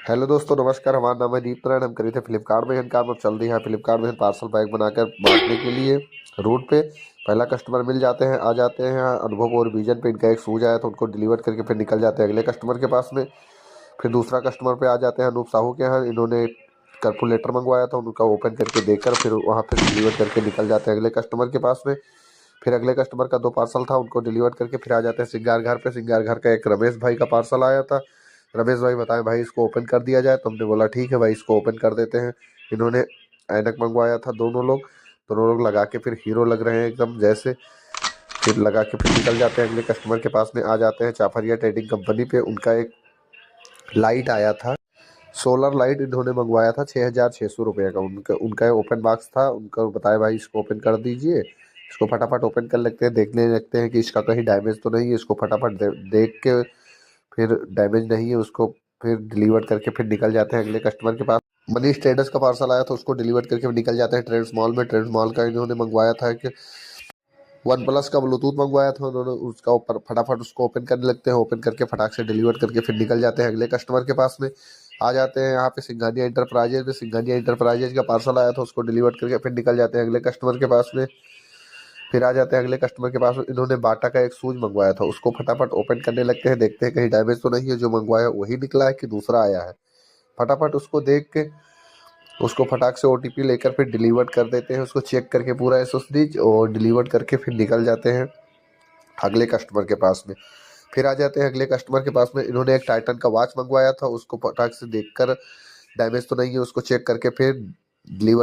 Hello दोस्तों, नमस्कार। हमारा नाम है दीप नारायण। हम करे थे फ्लिपकार्ट में काम। अब चल रही है फ्लिपकार्ट में पार्सल बैग बनाकर बांटने के लिए रूट पे। पहला कस्टमर मिल जाते हैं, आ जाते हैं। अनुभव और विजन पे इनका एक शूज आया तो उनको डिलीवर करके फिर निकल जाते हैं अगले कस्टमर के पास में। फिर दूसरा कस्टमर पे आ जाते हैं अनूप साहू के यहाँ। इन्होंने कैलकुलेटर मंगवाया था, उनका ओपन करके देकर फिर वहाँ पे डिलीवर करके निकल जाते हैं अगले कस्टमर के पास में। फिर अगले कस्टमर का 2 पार्सल था, उनको डिलीवर करके फिर आ जाते हैं सिंगार घर पे। सिंगार घर का एक रमेश भाई का पार्सल आया था। रमेश भाई बताएं भाई इसको ओपन कर दिया जाए, तो हमने बोला ठीक है भाई इसको ओपन कर देते हैं। इन्होंने ऐनक मंगवाया था, दोनों लोग लगा के फिर हीरो लग रहे हैं एकदम जैसे। फिर लगा के फिर निकल जाते हैं अगले कस्टमर के पास में। आ जाते हैं चाफरिया ट्रेडिंग कंपनी पे। उनका एक लाइट आया था, सोलर लाइट इन्होंने मंगवाया था 6,600 रुपये का। उनका उनका ओपन बॉक्स था। उनको बताया भाई इसको ओपन कर दीजिए। इसको फटाफट ओपन कर लेते हैं, देखने लगते हैं कि इसका कहीं डैमेज तो नहीं है। इसको फटाफट देख के फिर डैमेज नहीं है उसको फिर डिलीवर करके फिर निकल जाते हैं अगले कस्टमर के पास। मनीष ट्रेडर्स का पार्सल आया था, उसको डिलीवर करके निकल जाते हैं ट्रेंड्स मॉल में। ट्रेंड्स मॉल का इन्होंने मंगवाया था कि वन प्लस का ब्लूटूथ मंगवाया था उन्होंने। उसका ऊपर फटाफट उसको ओपन करने लगते हैं, ओपन करके फटाक से डिलीवर करके फिर निकल जाते हैं अगले कस्टमर के पास में। आ जाते हैं यहाँ पे सिंघानिया इंटरप्राइजेज में। सिंघानिया इंटरप्राइजेज का पार्सल आया था, उसको डिलीवर करके फिर निकल जाते हैं अगले कस्टमर के पास में। फिर आ जाते हैं अगले कस्टमर के पास में। इन्होंने बाटा का एक शूज मंगवाया था, उसको फटाफट ओपन करने लगते हैं, देखते हैं कहीं डैमेज तो नहीं है। जो मंगवाया वही निकला है कि दूसरा आया है। फटाफट उसको देख के उसको फटाक से ओटीपी लेकर फिर डिलीवर कर देते हैं। उसको चेक करके पूरा एसएसडी और डिलीवर करके फिर निकल जाते हैं अगले कस्टमर के पास में। फिर आ जाते हैं अगले कस्टमर के पास में। इन्होंने एक टाइटन का वॉच मंगवाया था, उसको फटाक से देखकर डैमेज तो नहीं है उसको चेक करके फिर डिलीवर